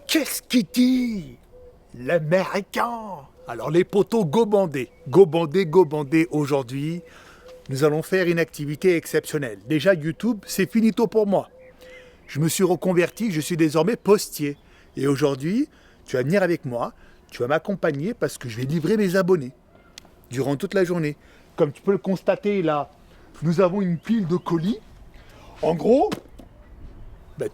Qu'est-ce qu'il dit? L'américain. Alors les potos, go bandés. Go bandés, go bandés. Aujourd'hui, nous allons faire une activité exceptionnelle. Déjà, YouTube, c'est finito pour moi. Je me suis reconverti, je suis désormais postier. Et aujourd'hui, tu vas venir avec moi, tu vas m'accompagner parce que je vais livrer mes abonnés durant toute la journée. Comme tu peux le constater là, nous avons une pile de colis. En gros,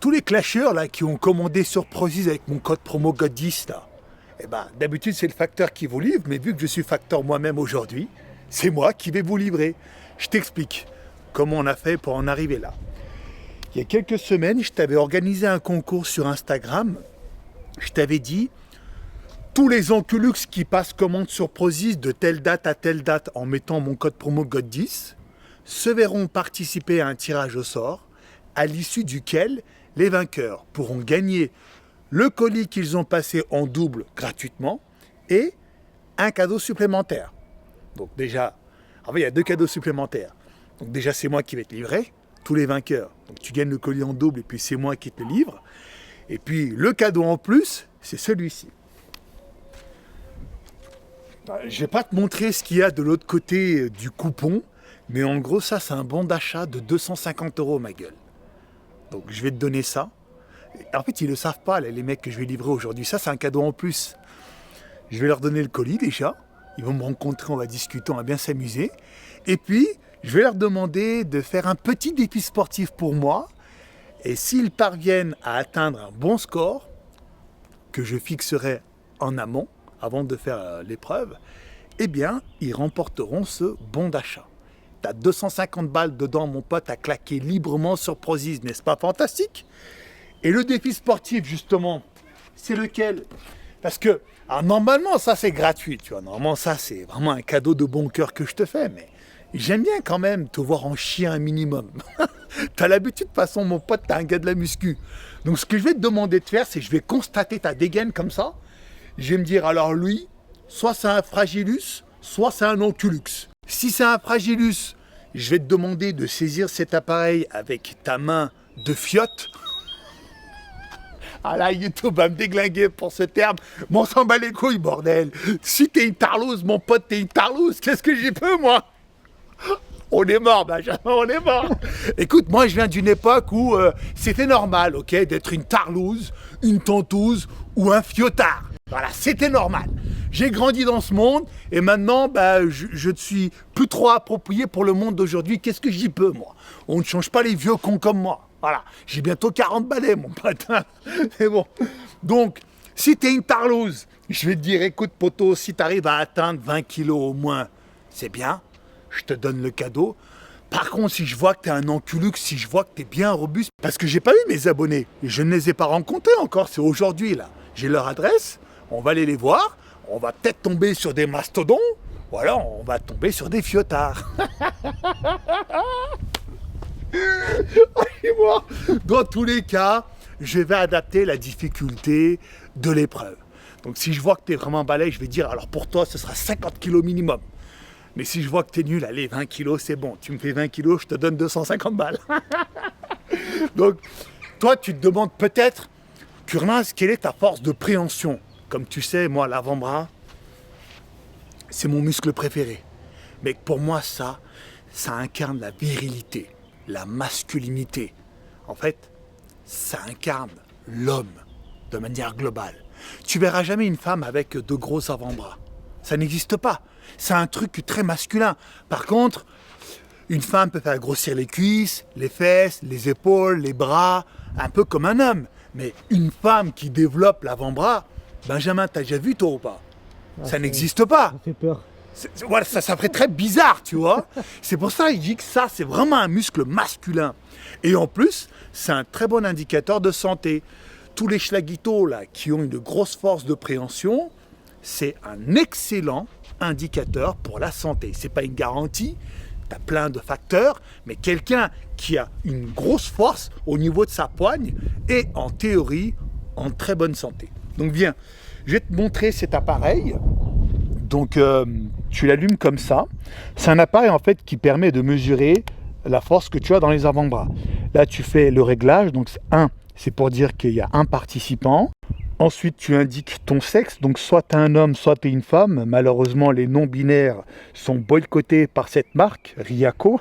tous les clasheurs là, qui ont commandé sur Prozis avec mon code promo GOD10 là, d'habitude c'est le facteur qui vous livre, mais vu que je suis facteur moi-même aujourd'hui, c'est moi qui vais vous livrer. Je t'explique comment on a fait pour en arriver là. Il y a quelques semaines, je t'avais organisé un concours sur Instagram. Je t'avais dit, tous les enculux qui passent commande sur Prozis de telle date à telle date en mettant mon code promo GOD10 se verront participer à un tirage au sort à l'issue duquel les vainqueurs pourront gagner le colis qu'ils ont passé en double gratuitement et un cadeau supplémentaire. Donc déjà, il y a 2 cadeaux supplémentaires. Donc déjà, c'est moi qui vais te livrer, tous les vainqueurs. Donc tu gagnes le colis en double et puis c'est moi qui te le livre. Et puis le cadeau en plus, c'est celui-ci. Je ne vais pas te montrer ce qu'il y a de l'autre côté du coupon, mais en gros, ça, c'est un bon d'achat de 250 €, ma gueule. Donc je vais te donner ça. En fait, ils ne le savent pas, les mecs que je vais livrer aujourd'hui. Ça, c'est un cadeau en plus. Je vais leur donner le colis déjà. Ils vont me rencontrer, on va discuter, on va bien s'amuser. Et puis, je vais leur demander de faire un petit défi sportif pour moi. Et s'ils parviennent à atteindre un bon score, que je fixerai en amont, avant de faire l'épreuve, eh bien, ils remporteront ce bon d'achat. Tu as 250 balles dedans, mon pote, à claquer librement sur Prozis, n'est-ce pas fantastique? Et le défi sportif, justement, c'est lequel? Parce que, normalement, ça, c'est gratuit, tu vois. Normalement, ça, c'est vraiment un cadeau de bon cœur que je te fais, mais j'aime bien quand même te voir en chien un minimum. T'as l'habitude, de toute façon, mon pote, t'es un gars de la muscu. Donc, ce que je vais te demander de faire, c'est que je vais constater ta dégaine comme ça. Je vais me dire, alors lui, soit c'est un fragilus, soit c'est un onculux. Si c'est un fragilus, je vais te demander de saisir cet appareil avec ta main de fiotte. Ah là, YouTube va me déglinguer pour ce terme. Mais on s'en bat les couilles, bordel. Si t'es une tarlouse, mon pote, t'es une tarlouse. Qu'est-ce que j'y peux, moi? On est mort, Benjamin, on est mort. Écoute, moi, je viens d'une époque où c'était normal, ok, d'être une tarlouse, une tantouse ou un fiotard. Voilà, c'était normal. J'ai grandi dans ce monde et maintenant, je ne suis plus trop approprié pour le monde d'aujourd'hui. Qu'est-ce que j'y peux, moi? On ne change pas les vieux cons comme moi. Voilà, j'ai bientôt 40 balais, mon pote. C'est bon. Donc, si tu es une tarlouse, je vais te dire, écoute, poto, si tu arrives à atteindre 20 kilos au moins, c'est bien. Je te donne le cadeau. Par contre, si je vois que tu es un enculux, si je vois que tu es bien robuste, parce que j'ai pas eu mes abonnés, je ne les ai pas rencontrés encore, c'est aujourd'hui, là. J'ai leur adresse, on va aller les voir, on va peut-être tomber sur des mastodons, ou alors on va tomber sur des fiotards. Dans tous les cas, je vais adapter la difficulté de l'épreuve. Donc si je vois que tu es vraiment balèze, je vais dire, alors pour toi, ce sera 50 kilos minimum. Mais si je vois que tu es nul, allez, 20 kilos, c'est bon. Tu me fais 20 kilos, je te donne 250 balles. Donc, toi, tu te demandes peut-être, Curlin, quelle est ta force de préhension? Comme tu sais, moi, l'avant-bras, c'est mon muscle préféré. Mais pour moi, ça incarne la virilité, la masculinité. En fait, ça incarne l'homme de manière globale. Tu verras jamais une femme avec de gros avant-bras. Ça n'existe pas. C'est un truc très masculin. Par contre, une femme peut faire grossir les cuisses, les fesses, les épaules, les bras, un peu comme un homme. Mais une femme qui développe l'avant-bras, Benjamin, t'as déjà vu toi ou pas? Ça n'existe pas. Ça fait peur. Voilà, ça ferait très bizarre, tu vois. C'est pour ça qu'il dit que ça, c'est vraiment un muscle masculin. Et en plus, c'est un très bon indicateur de santé. Tous les schlaguitos là, qui ont une grosse force de préhension, c'est un excellent indicateur pour la santé. C'est pas une garantie, tu as plein de facteurs, mais quelqu'un qui a une grosse force au niveau de sa poigne est en théorie en très bonne santé. Donc viens, je vais te montrer cet appareil. Donc tu l'allumes comme ça. C'est un appareil en fait qui permet de mesurer la force que tu as dans les avant-bras. Là tu fais le réglage, donc 1, c'est pour dire qu'il y a un participant. Ensuite, tu indiques ton sexe, donc soit tu es un homme, soit tu es une femme. Malheureusement, les non-binaires sont boycottés par cette marque, Riaco.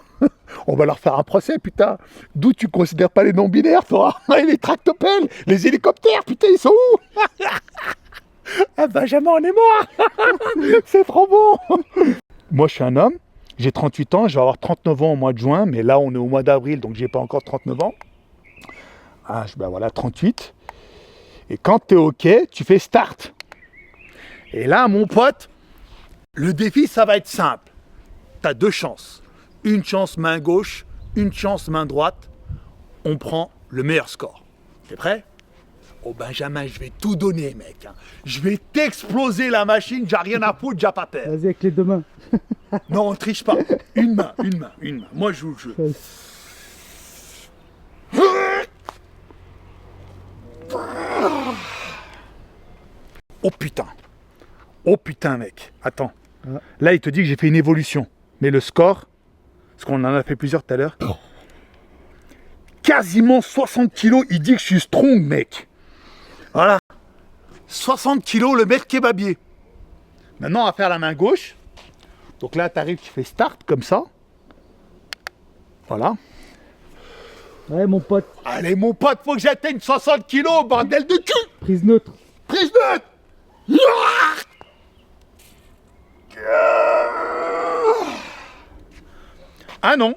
On va leur faire un procès, putain. D'où tu considères pas les non-binaires, toi? Les tractopelles, les hélicoptères, putain, ils sont où? Ah, Benjamin, on est mort. C'est trop bon. Moi, je suis un homme, j'ai 38 ans, je vais avoir 39 ans au mois de juin, mais là, on est au mois d'avril, donc j'ai pas encore 39 ans. Ah, ben voilà, 38. Et quand tu es OK, tu fais start. Et là, mon pote, le défi, ça va être simple. Tu as deux chances. Une chance main gauche, une chance main droite. On prend le meilleur score. T'es prêt? Oh Benjamin, je vais tout donner, mec. Je vais t'exploser la machine, j'ai rien à foutre, j'ai pas peur. Vas-y avec les deux mains. Non, on triche pas. Une main. Moi, je joue le jeu. Oh putain mec, attends. Ah. Là il te dit que j'ai fait une évolution. Mais le score, parce qu'on en a fait plusieurs tout à l'heure, quasiment 60 kilos, il dit que je suis strong mec. Voilà. 60 kilos le mec kebabier. Maintenant on va faire la main gauche. Donc là tu arrives, tu fais start comme ça. Voilà. Ouais mon pote, Allez mon pote, faut que j'atteigne 60 kilos, bordel de cul. prise neutre. Prise neutre. Ah non.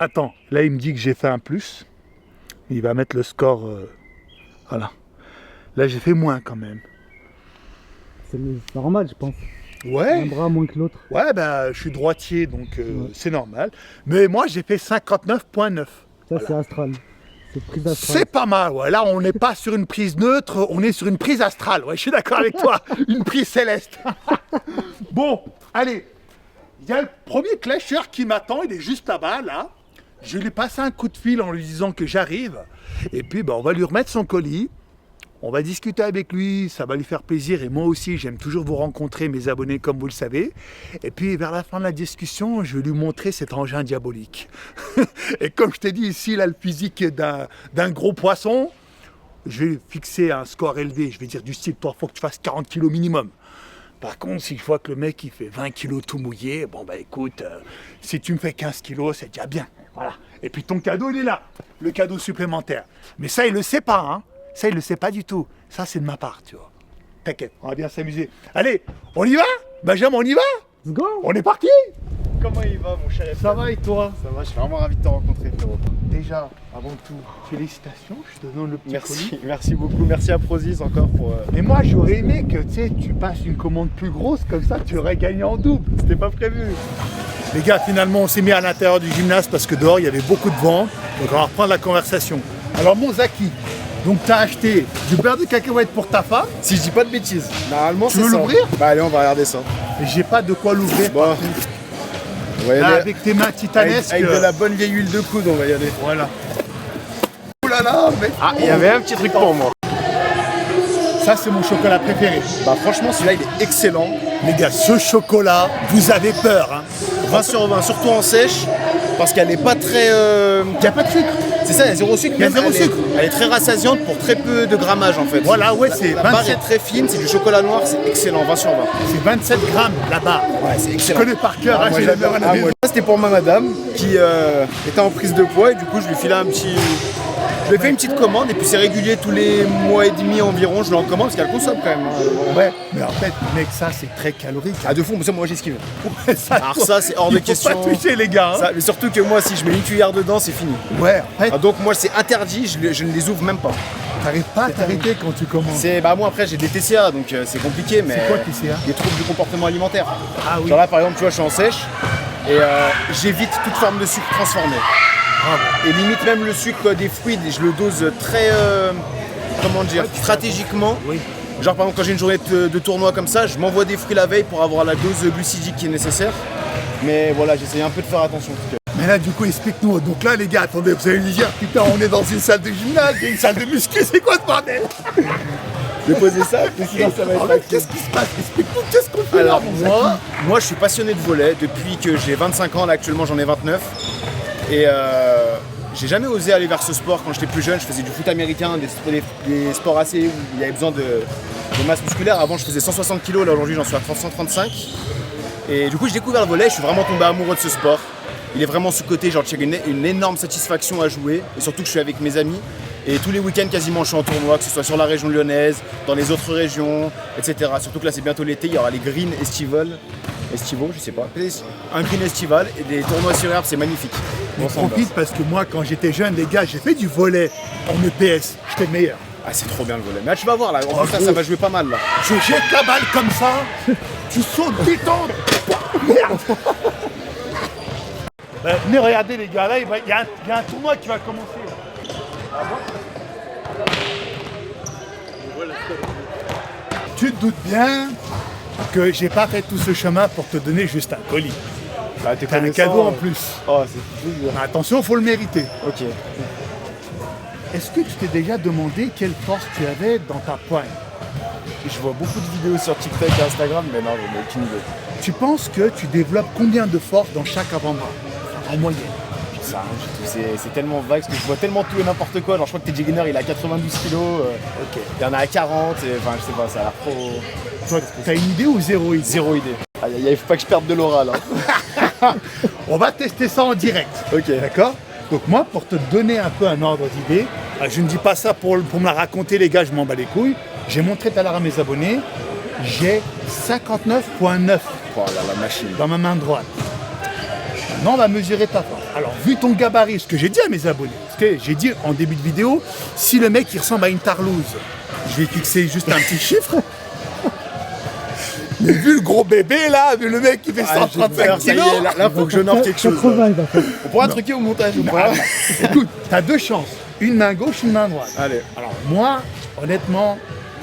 Attends, là il me dit que j'ai fait un plus. Il va mettre le score. Voilà. Là j'ai fait moins quand même. C'est normal je pense. Un Ouais. bras moins que l'autre. Ouais, ben je suis droitier donc Ouais. c'est normal. Mais moi j'ai fait 59,9. Ça c'est astral. C'est prise astral. C'est pas mal, ouais. Là, on n'est pas sur une prise neutre, on est sur une prise astrale. Ouais, je suis d'accord avec toi. Une prise céleste. Bon, allez. Il y a le premier clasher qui m'attend, il est juste là-bas, là. Je lui passe un coup de fil en lui disant que j'arrive. Et puis, on va lui remettre son colis. On va discuter avec lui, ça va lui faire plaisir. Et moi aussi, j'aime toujours vous rencontrer, mes abonnés, comme vous le savez. Et puis, vers la fin de la discussion, je vais lui montrer cet engin diabolique. Et comme je t'ai dit, ici, il a le physique d'un gros poisson. Je vais fixer un score élevé. Je vais dire du style, toi, il faut que tu fasses 40 kilos minimum. Par contre, si je vois que le mec, il fait 20 kilos tout mouillé, bon, écoute, si tu me fais 15 kilos, c'est déjà bien. Voilà. Et puis, ton cadeau, il est là. Le cadeau supplémentaire. Mais ça, il le sait pas, hein. Ça, il le sait pas du tout. Ça, c'est de ma part, tu vois. T'inquiète, on va bien s'amuser. Allez, on y va? Benjamin, on y va? Let's go. On est parti? Comment il va mon cher Ça va et toi? Ça va, je suis vraiment ravi de te rencontrer frérot. Déjà, avant tout, félicitations, je te donne le petit colis. Merci beaucoup, merci à Prozis encore pour... Mais moi, j'aurais aimé que tu passes une commande plus grosse, comme ça, tu aurais gagné en double. C'était pas prévu. Les gars, finalement, on s'est mis à l'intérieur du gymnase parce que dehors, il y avait beaucoup de vent. Donc, on va reprendre la conversation. Alors, mon Zaki, donc tu as acheté du beurre de cacahuète pour ta femme. Si je dis pas de bêtises, normalement Tu c'est veux ça. l'ouvrir? Bah allez, on va regarder ça. Et j'ai pas de quoi l'ouvrir. Bon, par contre. on va y Là, aller avec tes mains titanesques. avec de la bonne vieille huile de coude, on va y aller. Voilà. Ouh là là, mais... Ah, il y avait un petit truc pour moi. Ça, c'est mon chocolat préféré. Bah franchement, celui-là, il est excellent. Les gars, ce chocolat, vous avez peur. Hein. 20 sur 20, surtout en sèche, parce qu'elle est pas très... Il n'y a pas de sucre. C'est ça, il y a zéro sucre. Il y a même, zéro elle est- sucre. Elle est très rassasiante pour très peu de grammage en fait. Voilà, ouais, c'est La barre 27. est très fine, c'est du chocolat noir, c'est excellent, 20 sur 20. C'est 27 grammes la barre. Ouais, c'est Je excellent. connais par cœur, Ah, hein, moi, j'ai la j'adore. barre à la Ah, maison. moi, ça, c'était pour ma madame qui était en prise de poids et du coup je lui filais un petit... Je lui ai fait une petite commande et puis c'est régulier tous les mois et demi environ, je lui en commande parce qu'elle consomme quand même. Hein. Ouais, mais en fait, mec, ça, c'est très calorique. Ah de fond, mais ça, moi j'esquive. Ça, Alors ça, c'est hors de question. Il faut pas toucher, les gars. Hein. Ça, mais surtout que moi si je mets une cuillère dedans, c'est fini. Ouais, en fait, Ah, donc moi c'est interdit, je ne les ouvre même pas. t'arrives pas à t'arrêter quand tu commences. Bah moi après j'ai des TCA donc c'est compliqué mais... C'est quoi TCA? Des troubles du comportement alimentaire. Ah oui. Genre là par exemple tu vois je suis en sèche et j'évite toute forme de sucre transformé. Et limite même le sucre des fruits, je le dose très, comment dire, stratégiquement. Oui. Genre par exemple quand j'ai une journée de tournoi comme ça, je m'envoie des fruits la veille pour avoir la dose glucidique qui est nécessaire. Mais voilà, j'essaye un peu de faire attention en tout cas. Mais là, du coup, explique-nous. Donc là, les gars, attendez, vous allez me dire, putain, on est dans une salle de gymnase, il y a une salle de muscu, c'est quoi ce bordel? Je vais poser ça, mais sinon ça va En être fait, facile. qu'est-ce qui se passe? Explique-nous, qu'est-ce qu'on fait Alors là, mon Zaki? moi je suis passionné de volley depuis que j'ai 25 ans, là actuellement j'en ai 29. Et j'ai jamais osé aller vers ce sport. Quand j'étais plus jeune, je faisais du foot américain, des sports assez où il y avait besoin de masse musculaire. Avant, je faisais 160 kg, là aujourd'hui, j'en suis à 135. Et du coup, j'ai découvert le volley, je suis vraiment tombé amoureux de ce sport. Il est vraiment sous-coté, genre j'ai une énorme satisfaction à jouer. Et surtout que je suis avec mes amis. Et tous les week-ends, quasiment, je suis en tournoi, que ce soit sur la région lyonnaise, dans les autres régions, etc. Surtout que là, c'est bientôt l'été, il y aura les Green Estivaux, je sais pas. Un Green Estival et des tournois sur herbe, c'est magnifique. On profite parce que moi, quand j'étais jeune, les gars, j'ai fait du volley en EPS. J'étais le meilleur. Ah, c'est trop bien le volley. Mais là, tu vas voir, là, en plus, ça va jouer pas mal, là. Je jette la balle comme ça, tu sautes, détends. Merde. Venez regarder les gars, là, il y a un tournoi qui va commencer. Tu te doutes bien que j'ai pas fait tout ce chemin pour te donner juste un colis. Ah, T'as un cadeau en plus. Oh, c'est plaisir. Mais attention, faut le mériter. Ok. Est-ce que tu t'es déjà demandé quelle force tu avais dans ta poigne? Je vois beaucoup de vidéos sur TikTok et Instagram, mais non, je n'ai aucune idée. Tu penses que tu développes combien de force dans chaque avant-bras en moyenne? Ça, c'est tellement vague parce que je vois tellement tout et n'importe quoi. Genre, je crois que TJ Gainer il a 92 kg, Ok. il y en a à 40, et, enfin, je sais pas, ça a l'air trop. Toi, t'as une idée ou zéro idée? Zéro idée. Aïe, aïe, aïe, faut pas que je perde de l'aura là. On va tester ça en direct. Ok. D'accord? Donc moi, pour te donner un peu un ordre d'idée, je ne dis pas ça pour me la raconter les gars, je m'en bats les couilles. J'ai montré tout à l'heure à mes abonnés, j'ai 59,9 Oh là, la machine. dans ma main droite. Maintenant, on va mesurer ta force. Alors, vu ton gabarit, ce que j'ai dit à mes abonnés, parce que j'ai dit en début de vidéo, si le mec il ressemble à une tarlouse, je vais fixer juste un petit chiffre. Mais vu le gros bébé là, vu le mec qui fait 135 Ça y est, kilos, là, faut que je note quelque chose. 80, il va faire. On pourra truquer au montage ou pas? écoute, t'as deux chances, une main gauche, une main droite. Allez, Alors moi, honnêtement,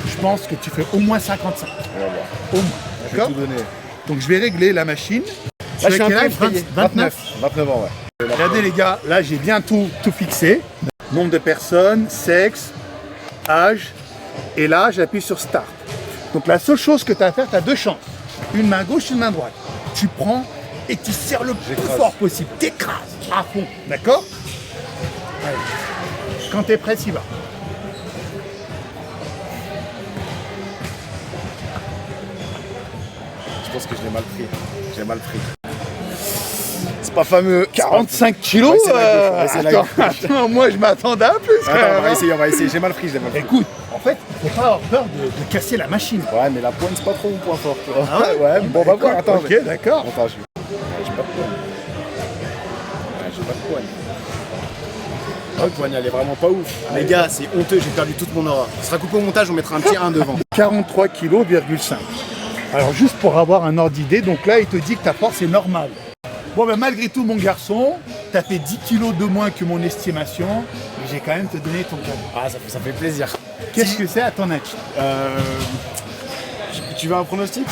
je pense que tu fais au moins 55. on va voir. Au moins, Je vais d'accord? tout donner. Donc je vais régler la machine. Là, je suis un Quel peu âge? effrayé. 29. 29 ans, ouais. Regardez les gars, là j'ai bien tout fixé. Nombre de personnes, sexe, âge. Et là, j'appuie sur Start. Donc la seule chose que tu as à faire, tu as deux chances. Une main gauche, une main droite. Tu prends et tu serres le plus J'écrase. fort possible. T'écrases à fond. D'accord? Allez. Quand tu es prêt, y va. Je pense que je l'ai mal pris. J'ai mal pris. C'est pas fameux. 45 kilos On va essayer la gauche. attends, moi je m'attendais à plus quand Attends, même, on va essayer. J'ai mal pris, je l'ai mal pris. Écoute, en fait, faut pas avoir peur de casser la machine. Ouais, mais la poigne, c'est pas trop mon point fort, tu vois. Ah ouais? Ouais, bon, on va voir. Attends. Ok, d'accord. Attends, j'ai pas de poigne. Ouais, j'ai pas de poigne. La poigne, elle est vraiment pas ouf. Les gars, c'est honteux, j'ai perdu toute mon aura. Ce sera coupé au montage, on mettra un petit 1 devant. 43 kg,5. Alors juste pour avoir un ordre d'idée, donc là il te dit que ta force est normale. Bon ben malgré tout mon garçon, t'as fait 10 kg de moins que mon estimation, mais j'ai quand même te donné ton cadeau. Ah, ça fait plaisir. Qu'est-ce que c'est à ton avis? Tu veux un pronostic?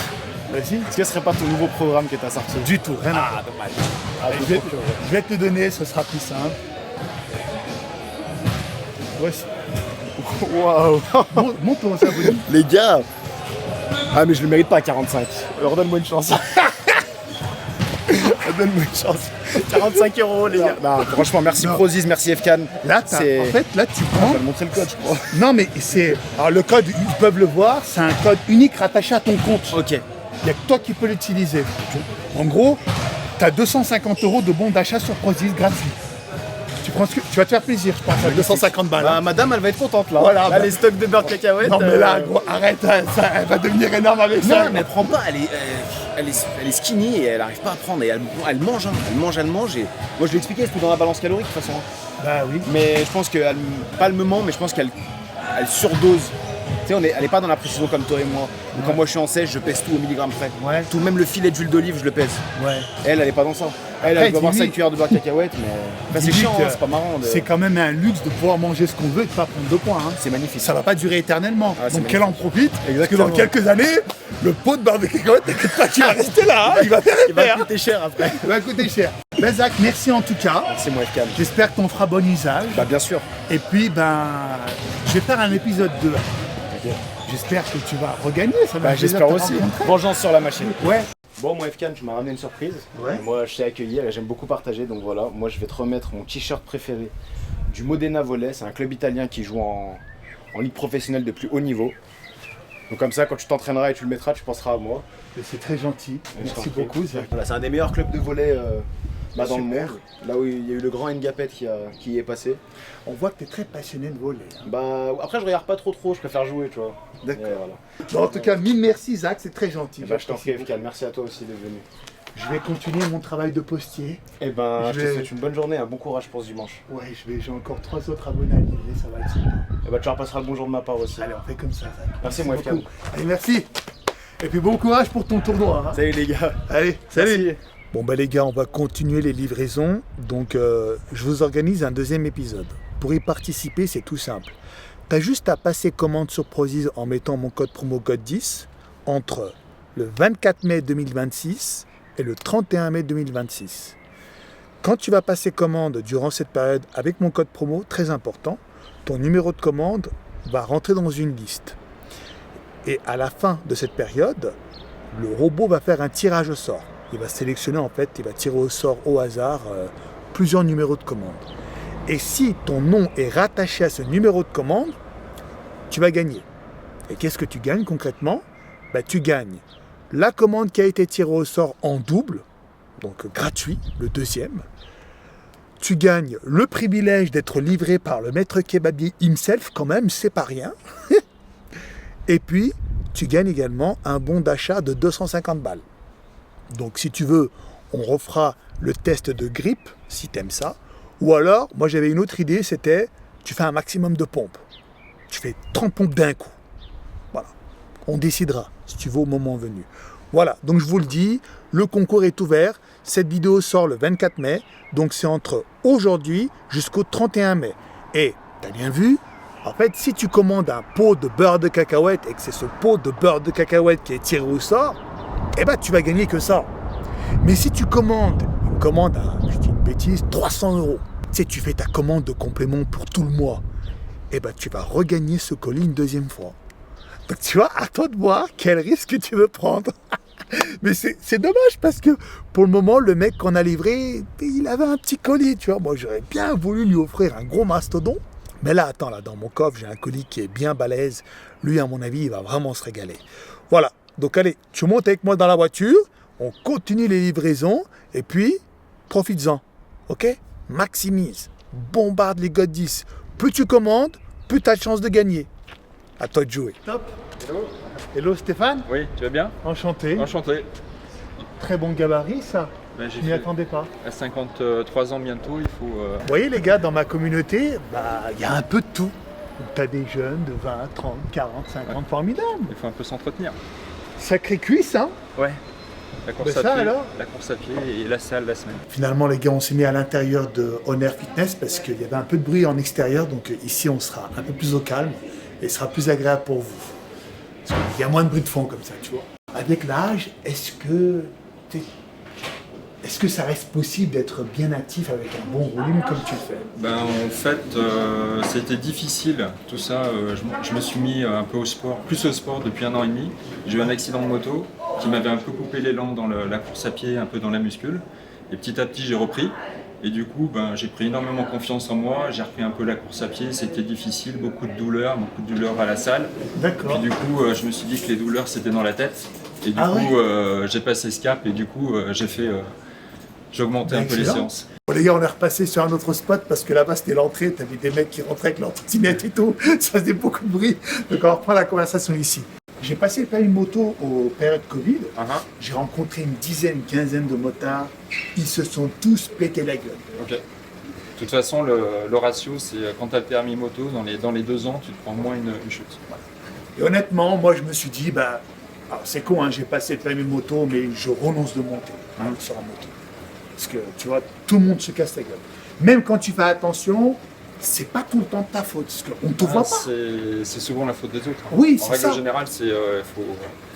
Vas-y. Est-ce que ce serait pas ton nouveau programme que t'as sorti? Du tout, rien à voir. dommage. Allez, je vais te donner, ce sera plus simple. Voici. Waouh. Montre ton abonné. Les gars. Ah, mais je le mérite pas à 45. Redonne-moi une chance. Donne-moi une chance. 45 €, les gars. Non, franchement, merci Non. Prozis, merci Fcan. Là, en fait, là tu prends. Je vais te montrer le code, je crois. Non mais c'est. Alors le code, ils peuvent le voir, c'est un code unique rattaché à ton compte. Ok. Il n'y a que toi qui peux l'utiliser. En gros, tu as 250 € de bons d'achat sur Prozis gratuit. Tu prends ce que tu vas te faire plaisir, je pense, à 250 balles. Bah, madame, elle va être contente là. Voilà, Là, bah. les stocks de beurre de cacahuète. Non mais là, gros, arrête, elle va devenir énorme avec Non, ça. mais elle prend pas, elle est skinny et elle arrive pas à prendre. Et elle mange, hein. Elle mange. Et moi, je l'ai expliqué, c'est tout dans la balance calorique de toute façon. Bah oui. Mais je pense qu'elle, pas le moment, mais je pense qu'elle surdose. Tu sais, elle est pas dans la précision comme toi et moi. Donc, quand moi je suis en sèche, je pèse tout au milligramme près. Ouais. Tout, même le filet d'huile d'olive, je le pèse. Ouais. Elle est pas dans ça. Elle Après, doit avoir dis-lui- 5 cuillères de beurre de cacahuète, mais enfin, c'est Dis-lui chiant, que hein, c'est pas marrant. C'est quand même un luxe de pouvoir manger ce qu'on veut et de pas prendre de points. Hein. C'est magnifique. Ça va pas durer éternellement. Ah, c'est Donc qu'elle en profite. Parce que Exactement. dans quelques années, le pot de beurre de cacahuète, t'inquiète pas qu'il va rester là. Hein. Il va faire Il va effet. Hein. coûter cher après. Il va coûter cher. Ben Zach, merci en tout cas. C'est moi, Fcan. J'espère qu'on fera bon usage. Bah, bien sûr. Et puis, ben, je vais faire un épisode 2. J'espère que tu vas regagner. Ça va Bah, me plaisir j'espère de te aussi. rencontrer. Vengeance sur la machine. Ouais. Bon, moi FK, tu m'as ramené une surprise. Ouais. Moi, je t'ai accueilli et j'aime beaucoup partager. Donc voilà, moi je vais te remettre mon t-shirt préféré du Modena Volley. C'est un club italien qui joue en ligue professionnelle de plus haut niveau. Donc comme ça, quand tu t'entraîneras et tu le mettras, tu penseras à moi. C'est très gentil. Merci prie. beaucoup, Zach. Voilà, c'est un des meilleurs clubs de volley dans le Super. monde. Là où il y a eu le grand Ngapet qui y est passé. On voit que tu es très passionné de volley. Hein. Bah, après, je regarde pas trop, je préfère jouer, tu vois. D'accord. Et voilà. Bon, en tout cas, mille merci, Zach, c'est très gentil. Bah, je t'en prie, J'apprécie FK. Merci à toi aussi d'être venu. beaucoup. Je vais continuer mon travail de postier. Et ben, Je je te vais- souhaite une bonne journée, un bon courage pour ce dimanche. Ouais, j'ai encore 3 autres abonnés à livrer, ça va être super. Et bah, tu repasseras le bonjour de ma part aussi. Allez, on fait comme ça, Zach. Merci, moi, beaucoup. FK. Allez, merci. Et puis bon courage pour ton tournoi. Hein. Salut les gars. Allez, Salut. Bon bah les gars, on va continuer les livraisons. Donc je vous organise un deuxième épisode. Pour y participer, c'est tout simple. T'as juste à passer commande sur Prozis en mettant mon code promo code 10 entre le 24 mai 2026 et le 31 mai 2026. Quand tu vas passer commande durant cette période avec mon code promo, très important, ton numéro de commande va rentrer dans une liste. Et à la fin de cette période, le robot va faire un tirage au sort. Il va sélectionner en fait, il va tirer au sort au hasard plusieurs numéros de commande. Et si ton nom est rattaché à ce numéro de commande, tu vas gagner. Et qu'est-ce que tu gagnes concrètement? Tu gagnes la commande qui a été tirée au sort en double, donc gratuit, le deuxième. Tu gagnes le privilège d'être livré par le maître kebabier himself, quand même, c'est pas rien. Et puis, tu gagnes également un bon d'achat de 250 balles. Donc, si tu veux, on refera le test de grippe, si tu aimes ça. Ou alors, moi j'avais une autre idée, c'était, tu fais un maximum de pompes. Tu fais 30 pompes d'un coup. Voilà. On décidera, si tu veux, au moment venu. Voilà, donc je vous le dis, le concours est ouvert. Cette vidéo sort le 24 mai. Donc, c'est entre aujourd'hui jusqu'au 31 mai. Et, t'as bien vu, en fait, si tu commandes un pot de beurre de cacahuète et que c'est ce pot de beurre de cacahuète qui est tiré au sort, eh ben, tu vas gagner que ça. Mais si tu commandes une commande à, je dis une bêtise, 300 €, tu sais, tu fais ta commande de complément pour tout le mois, eh ben, tu vas regagner ce colis une deuxième fois. Donc, tu vois, à toi de voir quel risque tu veux prendre. Mais c'est dommage parce que pour le moment, le mec qu'on a livré, il avait un petit colis, tu vois. Moi, j'aurais bien voulu lui offrir un gros mastodon. Mais là, attends, là, dans mon coffre, j'ai un colis qui est bien balèze. Lui, à mon avis, il va vraiment se régaler. Voilà. Donc, allez, tu montes avec moi dans la voiture. On continue les livraisons. Et puis, profites-en. OK? Maximise. Bombarde les God 10. Plus tu commandes, plus tu as de chance de gagner. À toi de jouer. Top. Hello. Hello Stéphane. Oui, tu vas bien? Enchanté. Enchanté. Très bon gabarit, ça. Ben, j'ai Je m'y fait attendais pas. à 53 ans bientôt, il faut... Vous voyez les gars, dans ma communauté, il y a un peu de tout. Tu as des jeunes de 20, 30, 40, 50, formidables. il faut un peu s'entretenir. Sacrée cuisse, hein. Ouais. La course, Ben à ça, pied, alors la course à pied et la salle la semaine. Finalement, les gars, on s'est mis à l'intérieur de Honor Fitness parce qu'il y avait un peu de bruit en extérieur. Donc ici, on sera un peu plus au calme et ce sera plus agréable pour vous. Parce qu'il y a moins de bruit de fond comme ça, tu vois. Avec l'âge, est-ce que ça reste possible d'être bien actif avec un bon volume comme tu le fais? Ben, en fait, c'était difficile, tout ça. Je me suis mis un peu au sport, plus au sport depuis 1 an et demi. J'ai eu un accident de moto qui m'avait un peu coupé l'élan dans la course à pied, un peu dans la muscule. Et petit à petit, j'ai repris. Et du coup, j'ai pris énormément confiance en moi. J'ai repris un peu la course à pied. C'était difficile, beaucoup de douleurs à la salle. D'accord. Puis du coup, je me suis dit que les douleurs, c'était dans la tête. Et du Ah coup, ouais. j'ai passé ce cap et du coup, j'ai augmenté un peu les Excellent. séances. Bon, les gars, on est repassé sur un autre spot parce que là-bas c'était l'entrée, t'avais des mecs qui rentraient avec leur trottinette et tout, ça faisait beaucoup de bruit. Donc on reprend la conversation ici. J'ai passé le permis moto aux périodes Covid, j'ai rencontré une dizaine, quinzaine de motards, ils se sont tous pété la gueule. Ok. De toute façon, le ratio, c'est quand tu as le permis moto, dans les 2 ans, tu te prends moins une chute. Et honnêtement, moi je me suis dit, alors, c'est con, hein, j'ai passé le permis moto, mais je renonce de monter sur la moto. Parce que tu vois, tout le monde se casse la gueule. Même quand tu fais attention, c'est pas tout le temps de ta faute, parce qu'on ne te voit pas. C'est souvent la faute des autres. hein. Oui, En c'est règle ça. générale, faut...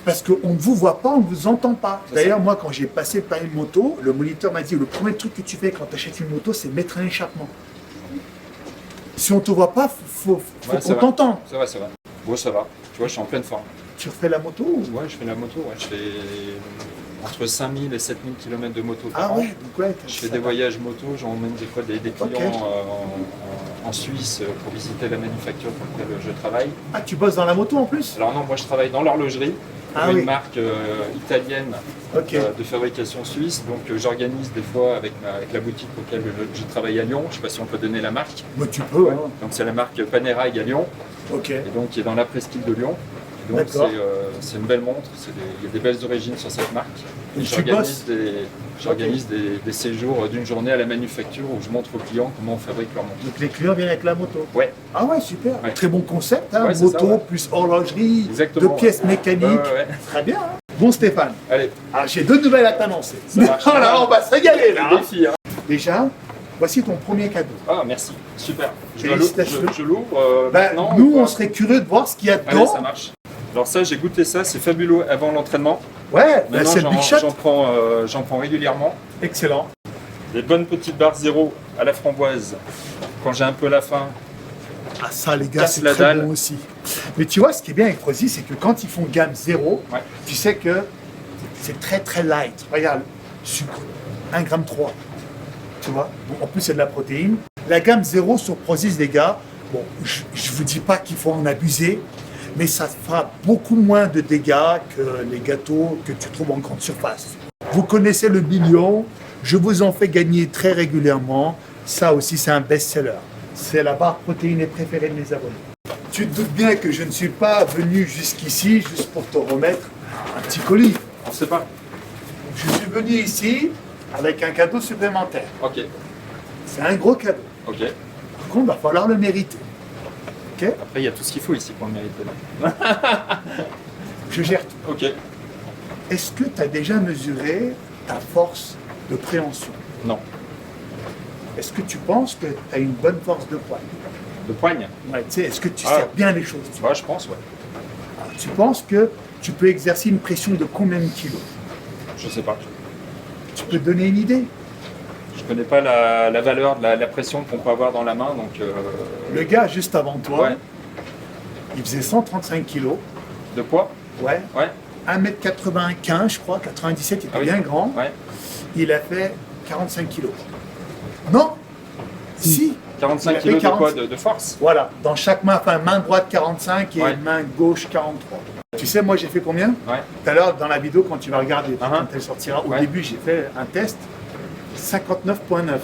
Parce qu'on ne vous voit pas, on ne vous entend pas. C'est D'ailleurs, ça. moi, quand j'ai passé le permis de moto, le moniteur m'a dit, le premier truc que tu fais quand tu achètes une moto, c'est mettre un échappement. Si on ne te voit pas, faut Ouais, qu'on t'entende. C'est vrai, c'est vrai. Bon, ça va. Tu vois, je suis en pleine forme. Tu refais la moto ou... Ouais, je fais la moto. Ouais. Je fais entre 5000 et 7000 km de moto par Ah an. ouais, donc ouais. Je fais des voyages moto, j'emmène des fois des clients en Suisse pour visiter la manufacture pour laquelle je travaille. Ah, tu bosses dans la moto en plus? Alors non, moi je travaille dans l'horlogerie, pour Ah une oui. marque italienne Ok. de fabrication suisse. Donc j'organise des fois avec la boutique pour laquelle je travaille à Lyon, je ne sais pas si on peut donner la marque. Moi, tu peux, ouais. Donc c'est la marque Panerai à Lyon, Ok. et donc qui est dans la presqu'île de Lyon. Et donc D'accord. c'est une belle montre, il y a des belles origines sur cette marque. Et Et tu j'organise des séjours d'une journée à la manufacture où je montre aux clients comment on fabrique leur montre. Donc les clients viennent avec la moto. Ouais, Ah ouais, super. Ouais. Très bon concept, hein. Ouais, c'est Moto ça, ouais. plus horlogerie, Exactement, deux pièces mécaniques. ouais. Très bien. Hein. Bon Stéphane, Allez, alors j'ai deux nouvelles à t'annoncer. Ça marche. Oh là, on va se régaler là. le Hein. défi, hein. Déjà, voici ton premier cadeau. Ah, merci, super. Félicitations. Je l'ouvre Bah, maintenant. nous, ou pas on serait curieux de voir ce qu'il y a Allez, dedans. ça marche. Alors ça, j'ai goûté ça, c'est fabuleux avant l'entraînement. Ouais, bah, Maintenant, c'est le Big Shot. j'en prends régulièrement. Excellent. Des bonnes petites barres zéro à la framboise. Quand j'ai un peu la faim, Ah ça les gars, Casse c'est la très dalle. bon aussi. Mais tu vois, ce qui est bien avec Prozis, c'est que quand ils font gamme zéro, Ouais. tu sais que c'est très très light. Regarde, sucre, 1,3 g. Tu vois, bon, en plus c'est de la protéine. La gamme zéro sur Prozis, les gars, bon, je vous dis pas qu'il faut en abuser, mais ça fera beaucoup moins de dégâts que les gâteaux que tu trouves en grande surface. Vous connaissez le million, je vous en fais gagner très régulièrement. Ça aussi, c'est un best-seller. C'est la barre protéinée préférée de mes abonnés. Tu te doutes bien que je ne suis pas venu jusqu'ici juste pour te remettre un petit colis. on sait pas. Je suis venu ici avec un cadeau supplémentaire. Ok, C'est un gros cadeau. ok. Par contre, il va falloir le mériter. Ok? Après, il y a tout ce qu'il faut ici pour le mériter. Je gère tout. Ok. Est-ce que tu as déjà mesuré ta force de préhension? Non. Est-ce que tu penses que tu as une bonne force de poigne? De poigne. Ouais, tu sais, est-ce que tu Ah. sers bien les choses? Ouais, je pense, ouais. Tu penses que tu peux exercer une pression de combien de kilos? Je sais pas. Tu peux te donner une idée? Je connais pas la valeur de la pression qu'on peut avoir dans la main, donc Le gars juste avant toi, ouais. il faisait 135 kilos. De poids. Ouais. Ouais. 1m95, je crois, 97, il était Ah oui. bien grand. Ouais. Il a fait 45 kilos. Non? Si. 45 Il a fait kilos de 40. quoi de force. Voilà, dans chaque main, enfin main droite 45 et Ouais. main gauche 43. Tu sais, moi j'ai fait combien? Ouais. Tout à l'heure, dans la vidéo, quand tu vas regarder, Uh-huh. quand elle sortira, au Ouais. début, j'ai fait un test 59,9.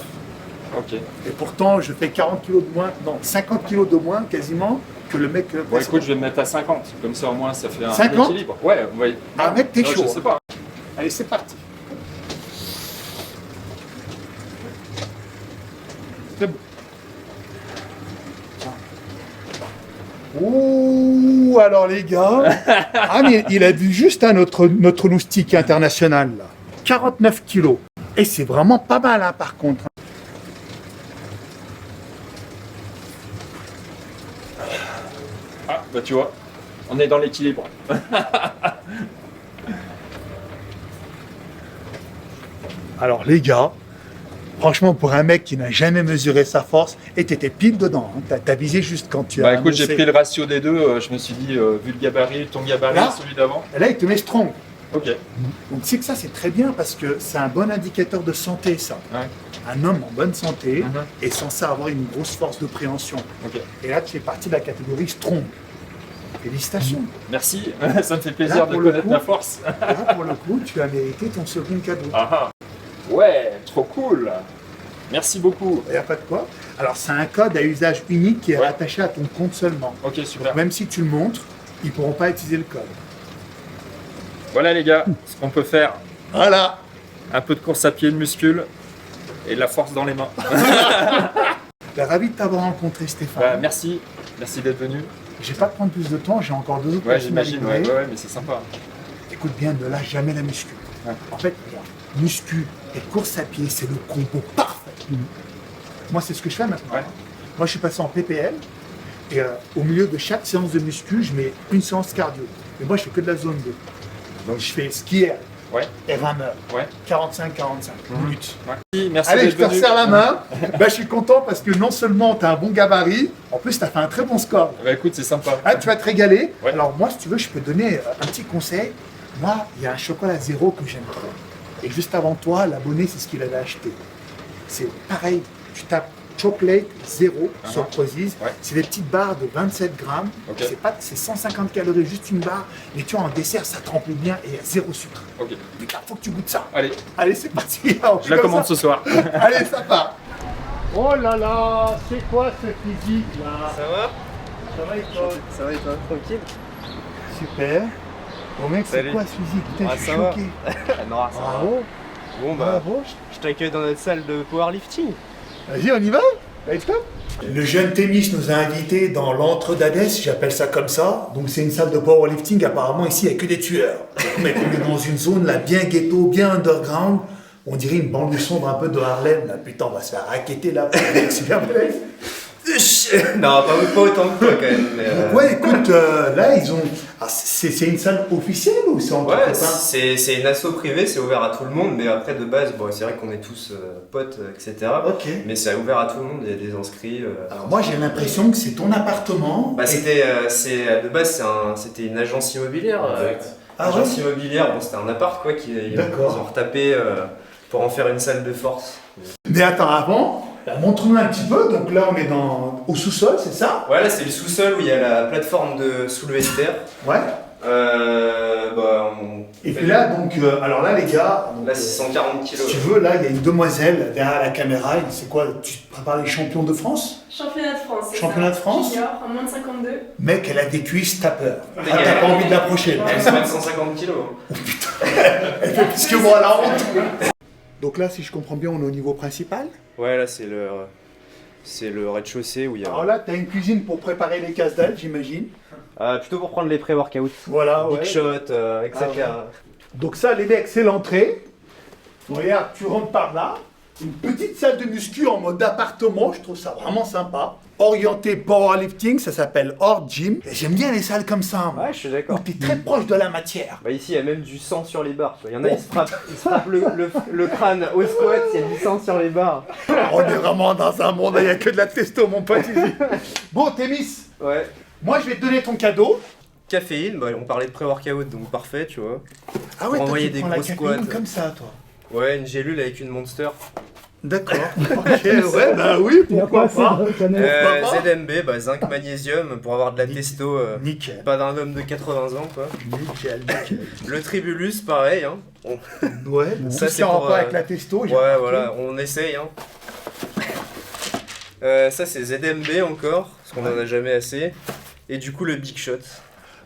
Ok. Et pourtant, je fais 40 kilos de moins, non, 50 kilos de moins quasiment que le mec. Bon, écoute, je vais me mettre à 50. Comme ça, au moins, ça fait un 50? équilibre. Ouais, ouais. Ah, mec, t'es Non, chaud. Je sais pas. Allez, c'est parti. C'est bon. Ouh, alors les gars. Ah, mais il a vu juste hein, notre loustic international là. 49 kilos. Et c'est vraiment pas mal hein, par contre. Ah, bah tu vois, on est dans l'équilibre. Alors les gars, franchement pour un mec qui n'a jamais mesuré sa force, et t'étais pile dedans. Hein. T'as visé juste quand tu as. Bah écoute, j'ai annoncé. pris le ratio des deux. Je me suis dit, vu le gabarit, ton gabarit, Là celui d'avant. Et là, il te met strong. Ok. Donc c'est que ça, c'est très bien parce que c'est un bon indicateur de santé, ça. Ouais. Un homme en bonne santé Mhm. est censé avoir une grosse force de préhension. Ok. Et là, tu fais partie de la catégorie strong. Félicitations. Merci. Ça me fait plaisir Là, de pour le connaître coup- ma force. Là, pour le coup, tu as mérité ton second cadeau. Ah ah. Ouais, trop cool. Merci beaucoup. Il n'y a pas de quoi. Alors, c'est un code à usage unique qui est Ouais. rattaché à ton compte seulement. Ok, super. Même si tu le montres, ils ne pourront pas utiliser le code. Voilà les gars, ce qu'on peut faire. Voilà. Un peu de course à pied de muscule et de la force dans les mains. Ben, ravi de t'avoir rencontré, Stéphane. Bah, merci. Merci d'être venu. Je ne vais pas te prendre plus de temps, j'ai encore deux autres Ouais, personnes à j'imagine. livrer. Ouais, mais c'est sympa. Écoute bien, ne lâche jamais la muscu. Ouais. En fait, regarde, muscu et course à pied, c'est le combo parfait. Moi, c'est ce que je fais maintenant. Ouais. Moi, je suis passé en PPL et au milieu de chaque séance de muscu, je mets une séance cardio. Mais moi, je fais que de la zone 2. Donc, je fais skier Ouais. et rameur. Ouais. 45-45 minutes. Ouais. Merci Allez, je d'être te venu. resserre la main. Ben, je suis content parce que non seulement tu as un bon gabarit, en plus, tu as fait un très bon score. Bah écoute, c'est sympa. Ah, tu vas te régaler. Ouais. Alors moi, si tu veux, je peux donner un petit conseil. Là, il y a un chocolat zéro que j'aime trop. Et juste avant toi, l'abonné, c'est ce qu'il avait acheté. C'est pareil, tu tapes chocolate zéro sur Prozis. Ouais. C'est des petites barres de 27 grammes. Ok. C'est 150 calories, juste une barre. Mais tu vois, en dessert, ça trempe bien et il y a zéro sucre. Ok. Putain, faut que tu goûtes ça. Allez, Allez, c'est parti. je la commande ce soir. Allez, ça part. Oh là là, c'est quoi ce physique là? Ça va? Ça va et toi? Ça va et toi? Tranquille? Super. Bon mec, c'est Salut. quoi ce physique? Putain, Ah, je suis ça va. choqué. Non, ça va. Bravo. Bon bah, Bravo. je t'accueille dans notre salle de powerlifting. Vas-y, on y va? Let's go. Le jeune Témis nous a invités dans l'antre d'Hadès, j'appelle ça comme ça. Donc c'est une salle de powerlifting, apparemment ici il n'y a que des tueurs. Mais on est dans une zone là bien ghetto, bien underground. On dirait une banlieue sombre un peu de Harlem. Là. Putain, on va se faire raqueter là. C'est bien vrai. Non, pas autant que toi quand même. Mais, Ouais, écoute, là ils ont... Ah, c'est une salle officielle ou c'est entre Ouais, copains? c'est une asso privée, c'est ouvert à tout le monde, mais après de base, bon, c'est vrai qu'on est tous potes, etc. Ok. Mais c'est ouvert à tout le monde, il y a des inscrits. Alors moi j'ai l'impression que c'est ton appartement. Bah, de base, c'était une agence immobilière. Ah Agence ouais? immobilière, bon, c'était un appart quoi, ils D'accord. ont retapé pour en faire une salle de force. Mais attends, avant, montre-nous un petit peu. Donc là on est au sous-sol, c'est ça? Ouais, là c'est le sous-sol où il y a la plateforme de soulevé de terre. Ouais. Bah, Et puis là, donc, alors là, les gars, donc, là c'est 140 si kilos. tu veux, là, il y a une demoiselle derrière la caméra. C'est quoi? Tu prépares les champions de France? Championnat de France. c'est Championnat ça. de France. Junior, en moins de 52. Mec, elle a des cuisses, t'as peur. Ah, T'as t'as pas envie de l'approcher. Ouais. Elle se met 150 kilos. Elle fait plus que moi, la honte. Donc là, si je comprends bien, on est au niveau principal. Ouais, là c'est le rez-de-chaussée où il y a. Alors là, t'as une cuisine pour préparer les casse-dalles, j'imagine. Plutôt pour prendre les pré-workouts. Voilà, ouais. Big shot, etc. Ah Donc ça, les mecs, c'est l'entrée. Regarde, tu rentres par là. Une petite salle de muscu en mode appartement, je trouve ça vraiment sympa. Orienté powerlifting, ça s'appelle hors gym. Et j'aime bien les salles comme ça. moi. Ouais, je suis Où d'accord. t'es très proche de la matière. Bah ici il y a même du sang sur les barres. Il y en a ils se frappent le crâne au squat, il y a du sang sur les barres. On est vraiment dans un monde, il n'y a que de la testo, mon pote ici. Bon, Témis, Ouais. moi je vais te donner ton cadeau. Caféine, bah, on parlait de pré-workout donc parfait, tu vois. Ah ouais, toi, envoyer tu des prends la gros caféine squats. comme ça, toi. Ouais, une gélule avec une Monster. D'accord. Ok, ouais, bah oui, Il y a pourquoi pas pas. assez de Chanel. Pourquoi pas ZMB, bah, zinc magnésium pour avoir de la testo. Nickel. Pas d'un homme de 80 ans quoi. Nickel, nickel. Le Tribulus, pareil. Hein. Ouais, Ça, ça c'est c'est en pour, rapport avec la testo. j'ai Ouais, remarqué. voilà, on essaye. Hein. Ça, c'est ZMB encore, parce qu'on en a jamais assez. Et du coup, le Big Shot.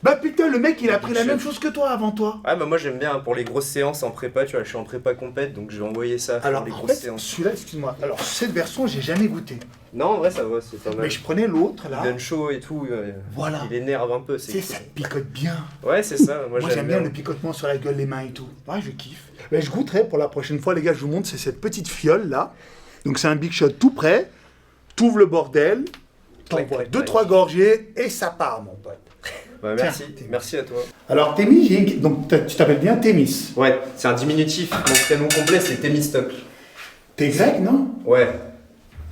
Bah putain, le mec il a pris la Shit. même chose que toi avant toi. Ah, bah moi j'aime bien pour les grosses séances en prépa, tu vois, je suis en prépa compète, donc je vais envoyer ça pour Alors les en grosses fait, séances. celui-là, excuse-moi. Alors cette version, j'ai jamais goûté. Non, en vrai, ça va, c'est pas mal. Mais je prenais l'autre là. Il donne chaud et tout, Voilà. il énerve un peu, Tu sais, c'est ça cool. te picote bien. Ouais, c'est ça, moi, Moi j'aime bien le picotement sur la gueule, les mains et tout. Ouais, je kiffe. Mais je goûterai pour la prochaine fois, les gars, je vous montre, c'est cette petite fiole là. Donc c'est un Big Shot tout prêt. T'ouvres le bordel, t'envoies clac, 2-3 gorgées et ça part, mon pote. Bah, merci, merci à toi. Alors Témis, donc tu t'appelles bien Témis. Ouais, c'est un diminutif, mon prénom complet c'est Thémistocle. T'es grec, non? Ouais,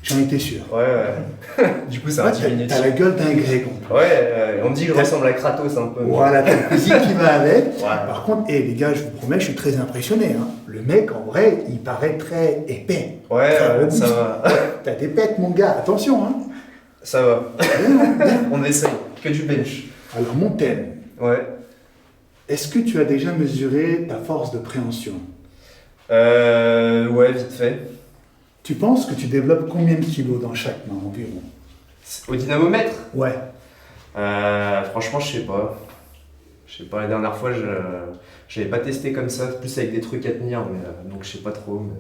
J'en étais sûr. ouais. Du coup, c'est un Ouais, diminutif. t'as la gueule d'un grec. Ouais, on me dit que je ressemble à Kratos un peu. Voilà, t'as le physique qui va avec. Ouais. Par contre, les gars, je vous promets, je suis très impressionné. Hein. Le mec, en vrai, il paraît très épais. Ouais, Très robuste. ça va. T'as des pètes, mon gars, attention. Hein. Ça va. On essaye. Que du bench. Alors, mon thème, Ouais. est-ce que tu as déjà mesuré ta force de préhension? Ouais, vite fait. Tu penses que tu développes combien de kilos dans chaque main environ? Au dynamomètre Ouais. Franchement, je sais pas. Je sais pas, la dernière fois, je l'avais pas testé comme ça, plus avec des trucs à tenir, mais, donc je sais pas trop. Mais...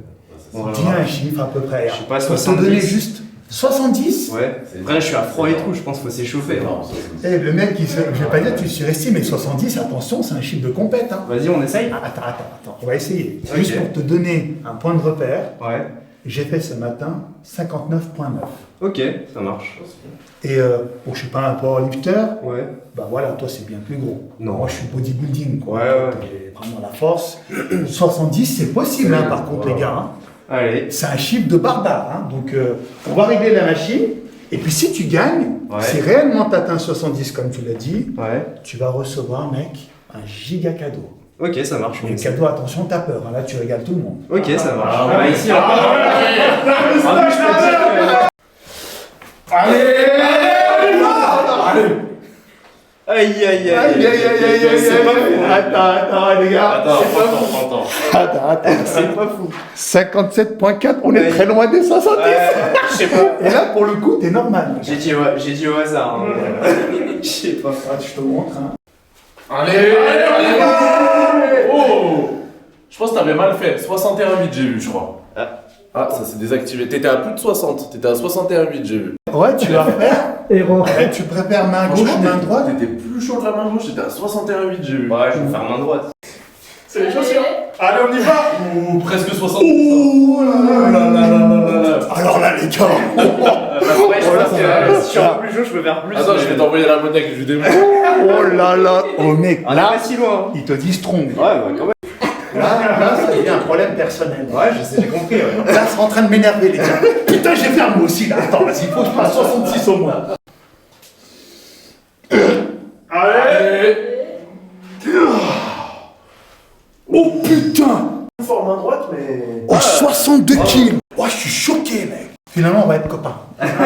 on va Dis voir. un chiffre à peu près. Je sais pas, Pour te 70. donner juste 70. Ouais. Après, là, je suis à froid et tout, je pense qu'il faut s'échauffer. Hein. Eh, le mec, je vais pas dire que tu surestimes, mais 70, attention, c'est un chiffre de compète. Hein. Vas-y, on essaye. Ah, attends, on va essayer. Ok. Juste pour te donner un point de repère, Ouais. j'ai fait ce matin 59,9. Ok, ça marche. Et bon, je suis pas un powerlifter, Ouais. bah voilà, toi c'est bien plus gros. Non. Moi je suis bodybuilding, quoi. Ouais, ouais. J'ai vraiment la force. 70, c'est possible, hein, par contre, les gars. Hein. Allez. C'est un chiffre de barbare. Hein. Donc, on va régler la machine. Et puis, si tu gagnes, Ouais. si réellement tu atteins 70, comme tu l'as dit, Ouais. tu vas recevoir, mec, un giga cadeau. Ok, ça marche. Et le cadeau, attention, t'as peur, hein, là tu régales tout le monde. Ok, ça marche. Bah, ici, on Aïe, aïe, aïe, C'est pas fou. Attends, les gars. Attends. C'est pas fou. 57.4, on est très loin des 70. Je sais pas. Et là, pour le coup, t'es normal. J'ai dit au hasard. Hein. Je sais pas. Ah, je te montre. Hein. Allez. Oh. Je pense que t'avais mal fait. 61,8 j'ai vu, je crois. Ah, ça s'est désactivé. T'étais à plus de 60. T'étais à 61,8 j'ai vu. Ouais, tu vas refaire. Erreur. Tu préfères main gauche ou main droite? T'étais plus chaud de la main gauche. T'étais à 61,8 j'ai vu. Ouais, je vais faire main droite. C'est les chaussures. Allez, on y va. Ouh, presque 60. Oh là là. Alors là, les gars. Ouais, je pense que si je suis un peu plus chaud, je peux faire plus. Attends, je vais t'envoyer la monnaie que je démonte. Oh là là. Oh mec, On est là, pas si loin. il te dit strong. Ouais, bah quand même. Là, ça devient un problème personnel. Ouais, je sais, j'ai compris. Ouais. Là, c'est en train de m'énerver, les gars. Putain, j'ai fait un mot aussi, là. Attends, vas-y, faut que je passe 66 au moins. Allez. Oh putain. Fort main droite, mais. Oh, 62 kills. Oh, je suis choqué, mec. Finalement, on va être copains. Je suis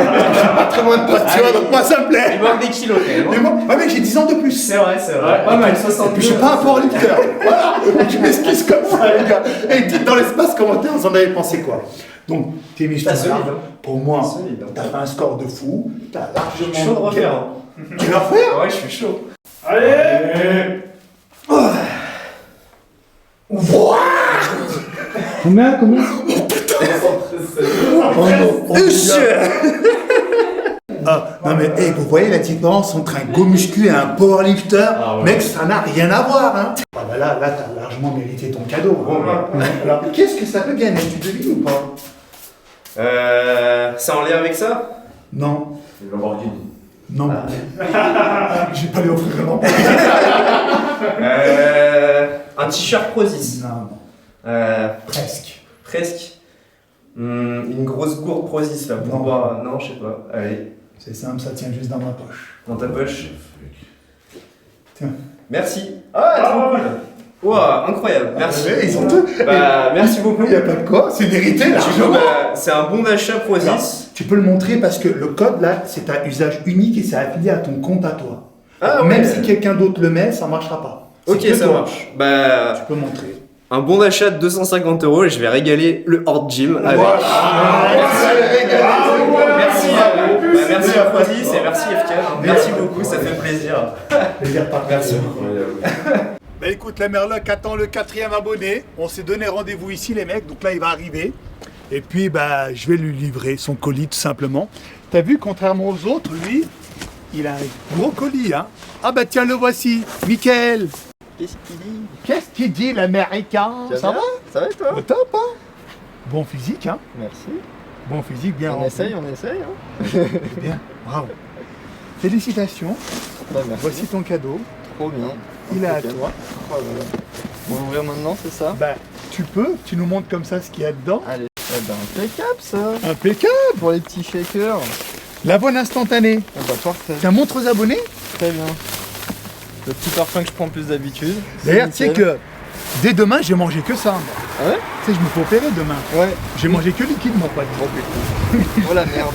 pas très loin de toi, tu vois, donc moi, ça me plaît. Il manque des kilos quand même. Mais moi, ouais, mec, j'ai 10 ans de plus. C'est vrai, c'est vrai. Pas mal, 62. Puis je suis pas un powerlifter. Voilà. Je m'excuse comme ça, les gars. Et dites dans l'espace commentaire, vous en avez pensé quoi? Donc, tes muscles, T'as solide, hein. pour moi, Solide, hein. t'as fait un score de fou. T'as Je suis largement. chaud de refaire. Hein. Tu vas refaire? Ouais, je suis chaud. Allez. Combien Oh non, Ah, non mais hey, vous voyez la différence entre un go muscu et un powerlifter? Ah ouais. Mec, ça n'a rien à voir, hein. Ah bah là, t'as largement mérité ton cadeau. Hein. Alors, qu'est-ce que ça peut gagner? Tu devines ou pas? C'est en lien avec ça? Non. Le Lamborghini. Non. Je vais pas lui offrir vraiment. Un t-shirt Prozis. Non, presque. Presque. Une grosse gourde Prozis là pour Non. boire. Non, je sais pas. Allez, C'est simple, ça tient juste dans ma poche. dans ta poche. Tiens. Merci. Ah, trop cool. Wow, incroyable. Merci. Ils sont tous. Bah, merci beaucoup. Il n'y a pas de quoi, c'est mérité largement. Bah, c'est un bon d'achat Prozis. Tu peux le montrer parce que le code là, c'est un usage unique et c'est affilié à ton compte à toi. Ah, Même ouais. si quelqu'un d'autre le met, ça marchera pas. C'est Ok, que ça toi. marche. Bah, Tu peux montrer. un bon d'achat de 250 € et je vais régaler le hors gym avec. Merci, merci à Prozis et merci FK. Merci beaucoup, ça fait plaisir. Plaisir partagé. Incroyable. Bah écoute, la Merloc attend le 4e abonné. On s'est donné rendez-vous ici, les mecs. Donc là, il va arriver. Et puis, bah, je vais lui livrer son colis, tout simplement. T'as vu, contrairement aux autres, lui, il a un gros colis, hein. Ah bah tiens, le voici. Mickaël. Qu'est-ce qu'il dit, l'américain? Ça va? Ça va et toi? Au top, hein. Bon physique, hein. Merci. Bon physique, bien On rempli. essaye, hein. Bien, bravo. Félicitations. Bah, merci. Voici ton cadeau. Trop bien. Il est à Impeccable. toi. Oh là là. On va l'ouvrir maintenant, c'est ça? Bah, tu peux, tu nous montres comme ça ce qu'il y a dedans. Allez. Eh ben, impeccable ça. Impeccable. Pour les petits shakers. L'avoine instantanée. Ah bah parfait. Tiens, montre aux abonnés. Très bien. Le petit parfum que je prends plus d'habitude. D'ailleurs, tu sais nickel. que dès demain, j'ai mangé que ça. moi. Ah ouais? Tu sais, je me fais opérer demain. Ouais. J'ai mangé que liquide, mon pote. Oh la merde.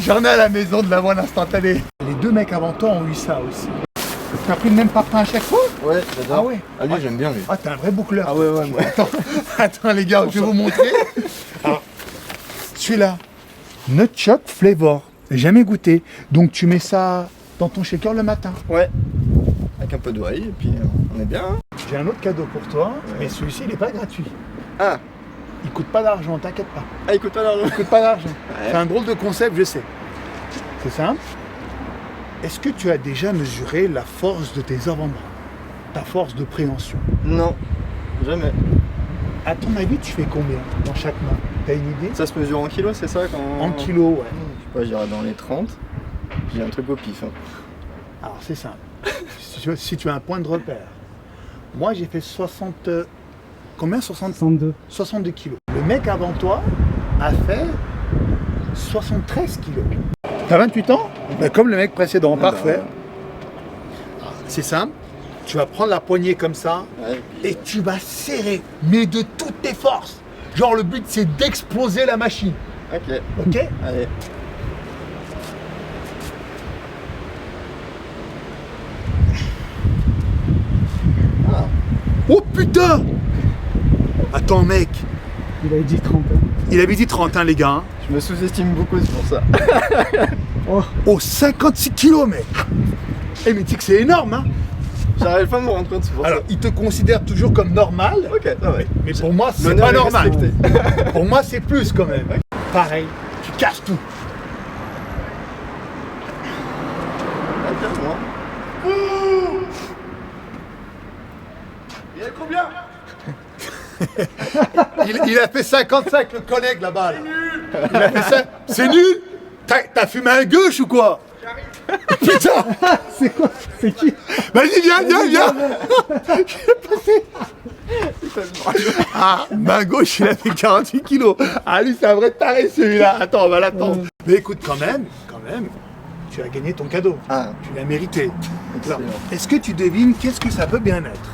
J'en ai à la maison de l'avoine instantanée. Les deux mecs avant toi ont eu ça aussi. T'as pris le même parfum à chaque fois? Ouais, j'adore. Ah ouais. Ah lui, j'aime bien lui. Ah, t'es un vrai boucleur. Ah ouais, ouais, moi. Attends les gars, je vais vous montrer. Alors, celui-là, Nutshot Flavor. J'ai jamais goûté. Donc tu mets ça dans ton shaker le matin. Ouais. Avec un peu de whey et puis on est bien. Hein. J'ai un autre cadeau pour toi, mais celui-ci il n'est pas gratuit. Ah. Il coûte pas d'argent, t'inquiète pas. Ah, écoute pas l'argent. Il coûte pas d'argent. Ouais. C'est un drôle de concept, je sais. C'est simple. Est-ce que tu as déjà mesuré la force de tes avant-bras? Ta force de préhension? Non. Jamais. À ton avis, tu fais combien dans chaque main? T'as une idée? Ça se mesure en kilos, c'est ça quand... En kilos, ouais. Je sais pas, j'irai dans les 30. J'ai un truc au pif. Hein. Alors c'est simple. si tu as un point de repère. Moi j'ai fait 60... Combien? 62. 62 kilos. Le mec avant toi a fait 73 kilos. T'as 28 ans? Bah, comme le mec précédent, parfait. Alors, c'est simple. Tu vas prendre la poignée comme ça Ouais, et tu vas serrer, mais de toutes tes forces. Genre le but c'est d'exploser la machine. ok, Ok? allez. Oh putain! Attends mec, Il avait dit 30 ans. il avait dit 30 hein, les gars. Hein. Je me sous-estime beaucoup, c'est pour ça. Oh 56 kilos mec! Eh mais tu sais que c'est énorme hein! J'arrive pas à me rendre compte, c'est pour Alors il te considère toujours comme normal, ça. Ok, ça va. mais pour moi c'est L'honneur pas est normal. respecté. Pour moi c'est plus quand même. Pareil, tu casses tout. Attends-moi. Il y a combien? Il a fait 55 le collègue là-bas. Là. Il a fait ça. C'est nul! T'as fumé un gauche ou quoi? Putain! C'est quoi? C'est qui? Vas-y, viens! Ah, main gauche, il a fait 48 kilos. Ah, lui, c'est un vrai taré celui-là. Attends, on va l'attendre. Mais écoute, quand même, tu as gagné ton cadeau. Ah, Tu l'as mérité. Alors, excellent. est-ce que tu devines qu'est-ce que ça peut bien être?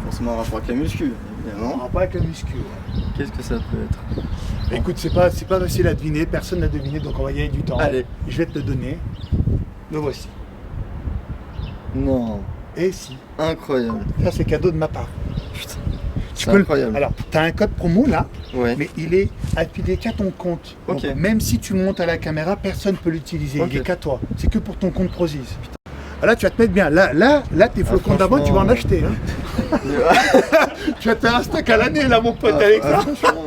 Forcément en rapport avec la muscu, On évidemment. va pas avec le muscu. Ouais. Qu'est-ce que ça peut être? Écoute, c'est pas facile à deviner. Personne n'a deviné, donc on va gagner du temps. Allez. Je vais te le donner. Le voici. Non, Et si. incroyable. Ça, c'est cadeau de ma part. Putain, Tu c'est peux incroyable. Alors, tu as un code promo là, Ouais. mais il est affilié qu'à ton compte. Ok. Donc, même si tu montes à la caméra, personne ne peut l'utiliser. Ok. Il est qu'à toi. C'est que pour ton compte Prozis. Ah, là, tu vas te mettre bien. Là, tes flocons d'avoine, tu vas en franchement, acheter. Hein. Tu vas te faire un stock à l'année, là, mon pote, avec ça. Franchement,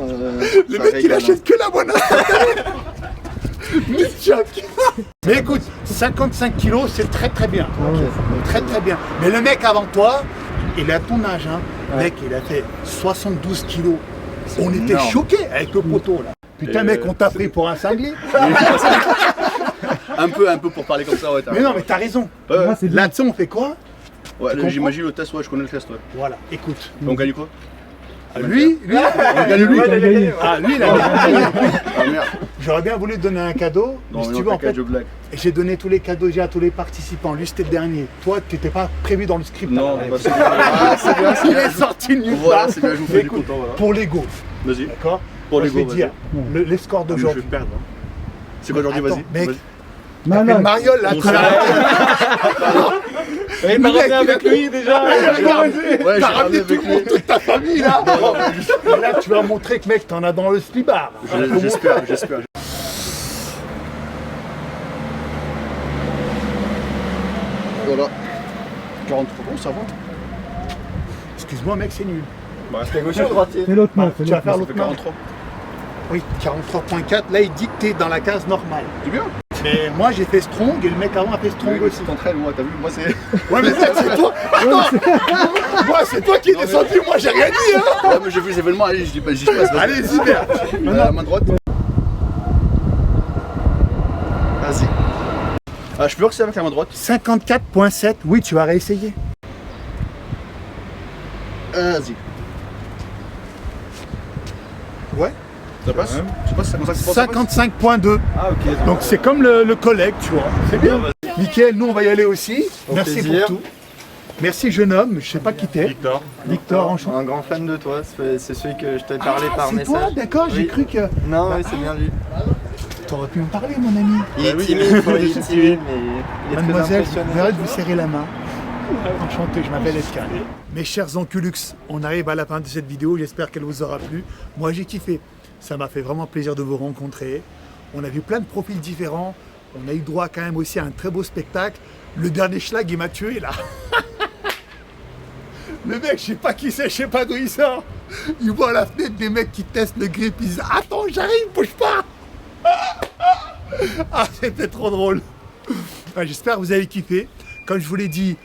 Le ça mec, il régale, achète que l'avoine. Mais choc. Mais écoute, 55 kilos, c'est très très bien. Ah ouais. Très très bien. Mais le mec avant toi, il est à ton âge. Hein. Le mec, il a fait 72 kilos. On était énorme. choqués avec le poteau là. Putain, mec, on t'a pris pour un cinglé. Un peu pour parler comme ça, ouais. Mais non, mais t'as raison. Moi, c'est Là, tu sais, on fait quoi? Ouais, comprends j'imagine le test, ouais, je connais le test, ouais. Voilà, écoute. On gagne quoi? Lui, On gagne lui. lui qui a gagné. ah, lui, il a gagné. Ah merde. J'aurais bien voulu te donner un cadeau. Non, mais si mais tu non, veux, en fait, t'inquiète, je blague. j'ai donné tous les cadeaux déjà à tous les participants. Lui, c'était le dernier. Toi, tu n'étais pas prévu dans le script. Non, hein. bah, c'est bien. Ah, c'est bien, c'est Il bien. est sorti de nulle Voilà, part. c'est bien, je vous fais du Écoute, content, voilà. pour l'ego, Vas-y. d'accord? Pour Moi, je vais l'ego, te dire les scores Ah, mais je d'aujourd'hui. vais perdre. Hein. C'est quoi aujourd'hui, Attends, vas-y. mec. Vas-y. Non, T'appelles non. Mariole, là, On tu l'as Il m'a ramené avec lui déjà. Ouais, j'ai T'as ramené ramené avec tout le lui. monde, toute ta famille, là. Et là, tu vas montrer que, mec, t'en as dans le slibard. J'espère. Voilà. 43 bon, ça va. Excuse-moi, mec, c'est nul. C'était gaucher ou droitier? Fais l'autre main, Tu fais vas l'autre faire main. l'autre main. 43. Oui, 43.4. Là, il dit que t'es dans la case normale. C'est bien. Mais moi, j'ai fait strong et le mec avant a fait strong aussi. Tu t'entraînes, moi, t'as vu, moi c'est. Ouais, mais mec, c'est toi. Attends. Moi, c'est toi qui es descendu. Moi, j'ai rien dit, hein. Ouais, mais j'ai vu les événements, allez, je dis pas, vas-y. Allez, super. La main droite. Vas-y. Ah, je peux voir que c'est avec la main droite. 54.7. Oui, tu vas réessayer. Vas-y. Ouais. Ça passe? Je sais pas si ça commence à 55.2. Ah, ok. Donc c'est comme le collègue, tu vois. C'est bien. Mickaël, nous on va y aller aussi. Merci plaisir. pour tout. Merci jeune homme, je sais pas qui t'es. Victor, enchanté. Un grand fan de toi, c'est celui que je t'ai parlé Ah, par c'est message. toi, d'accord, j'ai Oui. cru que... Non, oui, c'est bien lui. T'aurais pu me parler, mon ami. Il est timide, il est timide, mais il est très Mademoiselle, impressionnant. j'arrête de vous serrer la main. Enchanté, je m'appelle Edgar. Mes chers Enculux, on arrive à la fin de cette vidéo, j'espère qu'elle vous aura plu. Moi j'ai kiffé, ça m'a fait vraiment plaisir de vous rencontrer. On a vu plein de profils différents, on a eu droit quand même aussi à un très beau spectacle. Le dernier schlag il m'a tué là. Le mec, je sais pas qui c'est, je sais pas d'où il sort. Il voit à la fenêtre des mecs qui testent le grip, ils disent attends, j'arrive, bouge pas. Ah, c'était trop drôle. Ouais, j'espère que vous avez kiffé. Comme je vous l'ai dit,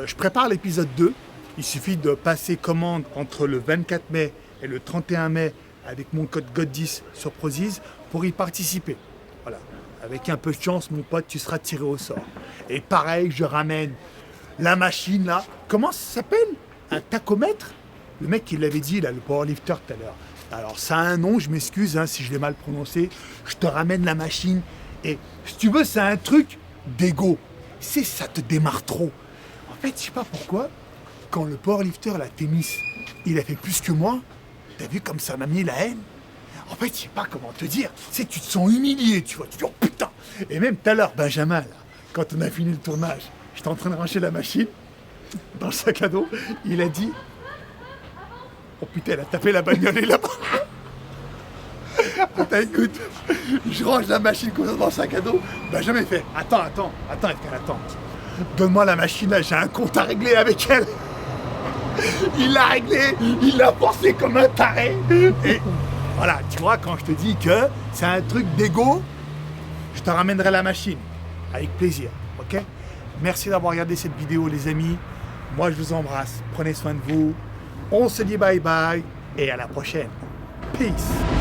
je prépare l'épisode 2. Il suffit de passer commande entre le 24 mai et le 31 mai avec mon code GOD10 sur Prozis pour y participer. Voilà. Avec un peu de chance, mon pote, tu seras tiré au sort. Et pareil, je ramène la machine là. Comment ça s'appelle? Un tachomètre? Le mec qui l'avait dit, là, le powerlifter tout à l'heure. Alors ça a un nom, je m'excuse hein, si je l'ai mal prononcé. Je te ramène la machine et si tu veux, c'est un truc d'ego. C'est ça te démarre trop. En fait, je sais pas pourquoi, quand le powerlifter, la tennis, il a fait plus que moi, t'as vu comme ça m'a mis la haine? En fait, je sais pas comment te dire, c'est que tu te sens humilié, tu vois, tu dis oh putain. Et même tout à l'heure, Benjamin, là, quand on a fini le tournage, j'étais en train de ranger la machine dans le sac à dos, il a dit oh putain, elle a tapé la bagnole et là-bas. Attends, écoute, je range la machine comme ça dans le sac à dos, Benjamin fait attends, donne-moi la machine là, j'ai un compte à régler avec elle. Il l'a réglé, il l'a pensé comme un taré. Et voilà, tu vois, quand je te dis que c'est un truc d'ego, je te ramènerai la machine. Avec plaisir, ok? Merci d'avoir regardé cette vidéo, les amis. Moi, je vous embrasse. Prenez soin de vous. On se dit bye bye et à la prochaine. Peace.